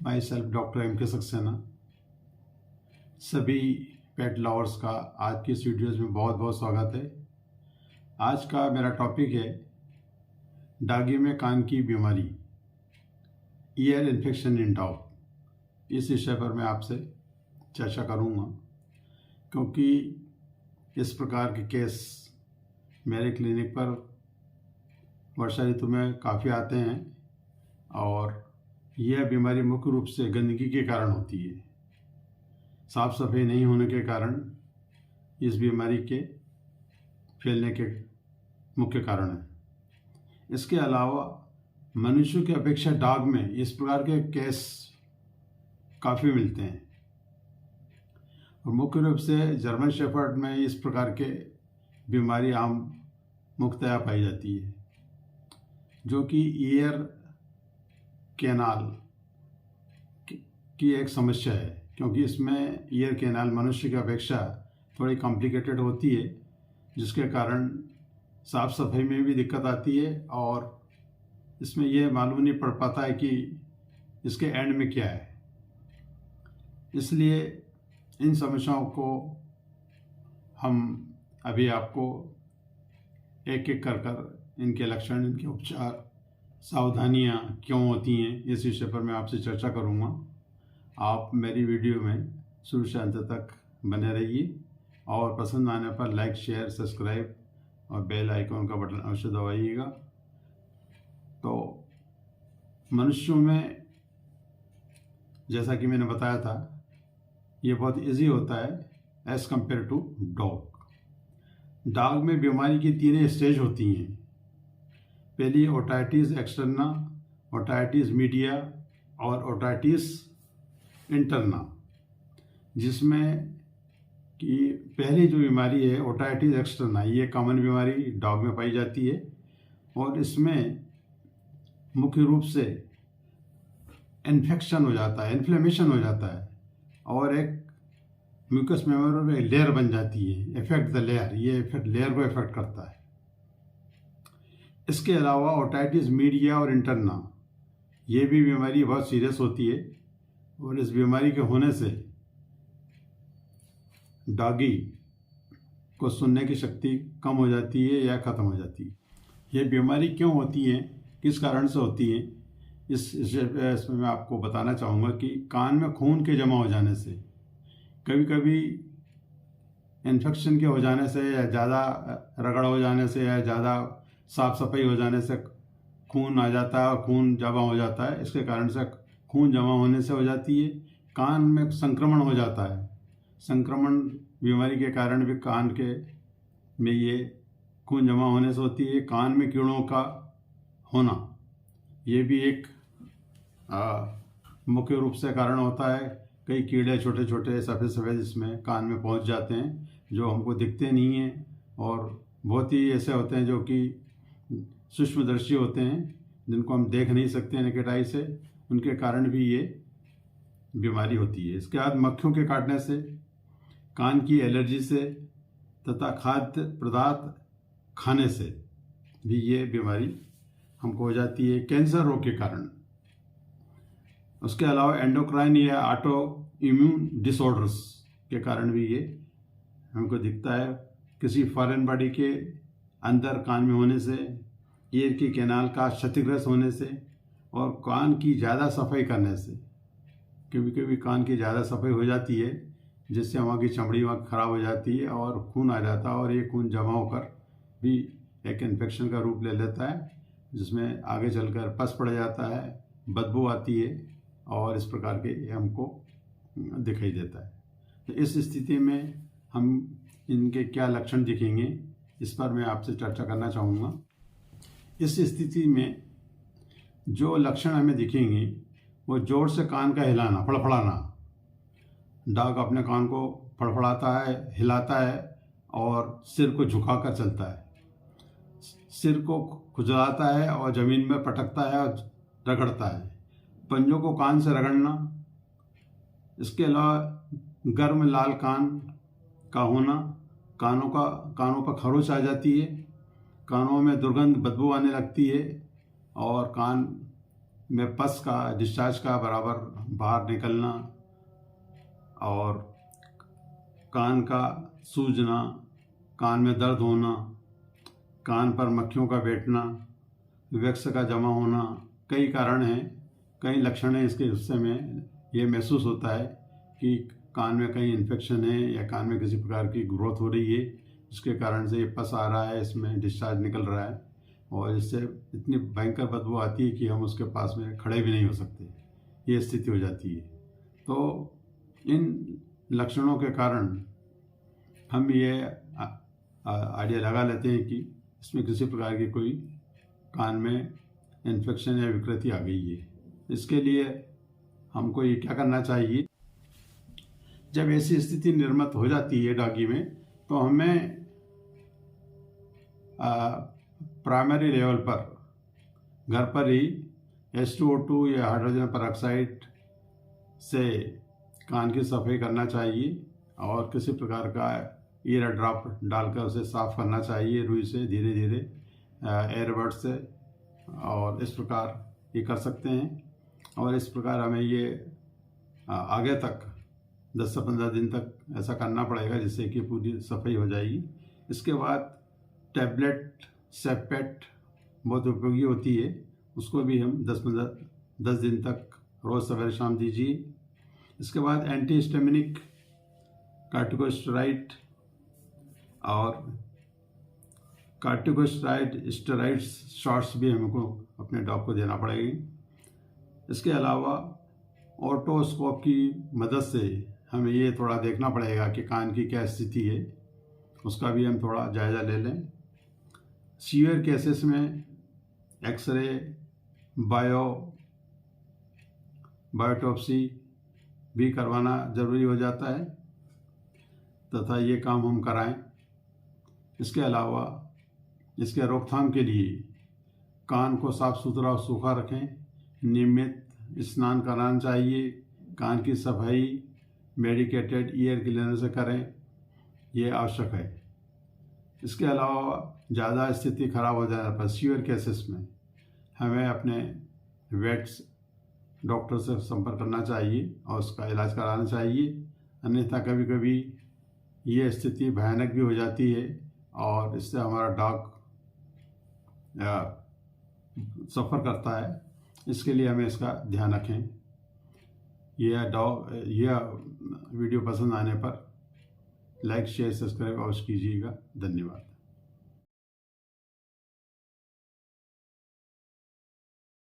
My self doctor M के सक्सेना। सभी पेट lovers का आज की इस वीडियोज़ में बहुत बहुत स्वागत है। आज का मेरा टॉपिक है डॉगी में कान की बीमारी, ईयर इन्फेक्शन इन डॉग। इस विषय पर मैं आपसे चर्चा करूँगा क्योंकि इस प्रकार के केस मेरे क्लिनिक पर वर्षा ऋतु में काफ़ी आते हैं और यह बीमारी मुख्य रूप से गंदगी के कारण होती है। साफ सफाई नहीं होने के कारण इस बीमारी के फैलने के मुख्य कारण है। इसके अलावा मनुष्य की अपेक्षा डॉग में इस प्रकार के केस काफ़ी मिलते हैं और मुख्य रूप से जर्मन शेफर्ड में इस प्रकार के बीमारी आम मुख्यतया पाई जाती है, जो कि ईयर कैनाल की एक समस्या है, क्योंकि इसमें ईयर कैनाल मनुष्य की अपेक्षा थोड़ी कॉम्प्लिकेटेड होती है, जिसके कारण साफ सफाई में भी दिक्कत आती है और इसमें यह मालूम नहीं पड़ पाता है कि इसके एंड में क्या है। इसलिए इन समस्याओं को हम अभी आपको एक एक कर इनके लक्षण, इनके उपचार, सावधानियां क्यों होती हैं, इस विषय पर मैं आपसे चर्चा करूंगा। आप मेरी वीडियो में शुरू से अंत तक बने रहिए और पसंद आने पर लाइक, शेयर, सब्सक्राइब और बेल आइकॉन का बटन अवश्य दबाइएगा। तो मनुष्यों में, जैसा कि मैंने बताया था, ये बहुत इजी होता है as compare to dog. Dog में बीमारी की 3 स्टेज होती हैं। पहली ओटाइटिस एक्सटर्ना, ओटाइटिस मीडिया और ओटाइटिस इंटरना, जिसमें कि पहली जो बीमारी है ओटाइटिस एक्सटर्ना, ये कॉमन बीमारी डॉग में पाई जाती है और इसमें मुख्य रूप से इन्फेक्शन हो जाता है, इन्फ्लेमेशन हो जाता है और एक म्यूकस मेमोरी में लेयर बन जाती है, इफेक्ट द लेयर, ये इफेक्ट लेयर को इफेक्ट करता है। इसके अलावा ओटाइटिस मीडिया और इंटरना, ये भी बीमारी बहुत सीरियस होती है और इस बीमारी के होने से डॉगी को सुनने की शक्ति कम हो जाती है या ख़त्म हो जाती है। ये बीमारी क्यों होती है, किस कारण से होती है, इसमें मैं आपको बताना चाहूँगा कि कान में खून के जमा हो जाने से, कभी कभी इन्फेक्शन के हो जाने से या ज़्यादा रगड़ हो जाने से या ज़्यादा साफ सफाई हो जाने से खून आ जाता है और खून जमा हो जाता है। इसके कारण से खून जमा होने से हो जाती है। कान में संक्रमण हो जाता है। संक्रमण बीमारी के कारण भी कान के में ये खून जमा होने से होती है। कान में कीड़ों का होना, ये भी एक मुख्य रूप से कारण होता है। कई कीड़े छोटे छोटे सफ़ेद सफ़ेद इसमें कान में पहुंच जाते हैं, जो हमको दिखते नहीं हैं और बहुत ही ऐसे होते हैं जो कि सूक्ष्मदर्शी होते हैं, जिनको हम देख नहीं सकते नेकेड आई से। उनके कारण भी ये बीमारी होती है। इसके बाद मक्खियों के काटने से, कान की एलर्जी से तथा खाद्य पदार्थ खाने से भी ये बीमारी हमको हो जाती है, कैंसर रोग के कारण। उसके अलावा एंडोक्राइन या ऑटो इम्यून डिसऑर्डर्स के कारण भी ये हमको दिखता है। किसी फॉरेन बॉडी के अंदर कान में होने से, ईयर की कैनाल का क्षतिग्रस्त होने से और कान की ज़्यादा सफाई करने से। कभी कभी कान की ज़्यादा सफाई हो जाती है, जिससे वहाँ की चमड़ी वहाँ ख़राब हो जाती है और खून आ जाता है और ये खून जमा होकर भी एक इन्फेक्शन का रूप ले लेता है, जिसमें आगे चलकर पस पड़ जाता है, बदबू आती है और इस प्रकार के हमको दिखाई देता है। तो इस स्थिति में हम इनके क्या लक्षण दिखेंगे, इस पर मैं आपसे चर्चा करना चाहूँगा। इस स्थिति में जो लक्षण हमें दिखेंगे वो जोर से कान का हिलाना, फड़फड़ाना। डॉग अपने कान को फड़फड़ाता है, हिलाता है और सिर को झुकाकर चलता है, सिर को खुजलाता है और ज़मीन में पटकता है और रगड़ता है। पंजों को कान से रगड़ना। इसके अलावा गर्म लाल कान का होना, कानों पर खरोच आ जाती है, कानों में दुर्गंध, बदबू आने लगती है और कान में पस का डिस्चार्ज का बराबर बाहर निकलना और कान का सूजना, कान में दर्द होना, कान पर मक्खियों का बैठना, वैक्स का जमा होना, कई कारण हैं, कई लक्षण हैं इसके हिस्से में ये महसूस होता है कि कान में कहीं इन्फेक्शन है या कान में किसी प्रकार की ग्रोथ हो रही है, जिसके कारण से ये पस आ रहा है, इसमें डिस्चार्ज निकल रहा है और इससे इतनी भयंकर बदबू आती है कि हम उसके पास में खड़े भी नहीं हो सकते, ये स्थिति हो जाती है। तो इन लक्षणों के कारण हम ये आइडिया लगा लेते हैं कि इसमें किसी प्रकार की कोई कान में इन्फेक्शन या विकृति आ गई है। इसके लिए हमको ये क्या करना चाहिए, जब ऐसी स्थिति निर्मित हो जाती है डॉगी में, तो हमें प्राइमरी लेवल पर घर पर ही H2O2 या हाइड्रोजन पेरोक्साइड से कान की सफाई करना चाहिए और किसी प्रकार का ईयर ड्रॉप डालकर उसे साफ करना चाहिए रुई से, धीरे धीरे एयरबड से, और इस प्रकार ये कर सकते हैं। और इस प्रकार हमें ये आगे तक 10 से 15 दिन तक ऐसा करना पड़ेगा, जिससे कि पूरी सफाई हो जाएगी। इसके बाद टैबलेट सेपेट बहुत उपयोगी होती है, उसको भी हम 10 दिन तक रोज़ सवेरे शाम दीजिए। इसके बाद एंटीहिस्टामिनिक कार्टिकोस्टेरॉइड और कार्टिकोस्टेरॉइड स्टेरॉइड्स शॉट्स भी हमको अपने डॉग को देना पड़ेगी। इसके अलावा ओटोस्कोप की मदद से हमें ये थोड़ा देखना पड़ेगा कि कान की क्या स्थिति है, उसका भी हम थोड़ा जायज़ा ले लें। सीवियर केसेस में एक्सरे, बायोप्सी भी करवाना ज़रूरी हो जाता है तथा ये काम हम कराएं। इसके अलावा इसके रोकथाम के लिए कान को साफ़ सुथरा और सूखा रखें, नियमित स्नान कराना चाहिए, कान की सफाई मेडिकेटेड ईयर क्लीनर से करें, ये आवश्यक है। इसके अलावा ज़्यादा स्थिति खराब हो जाने पर सीवियर केसेस में हमें अपने वेट्स डॉक्टर से संपर्क करना चाहिए और उसका इलाज कराना चाहिए। अन्यथा कभी कभी ये स्थिति भयानक भी हो जाती है और इससे हमारा डॉग सफ़र करता है। इसके लिए हमें इसका ध्यान रखें। यह वीडियो पसंद आने पर लाइक, शेयर, सब्सक्राइब अवश्य कीजिएगा। धन्यवाद।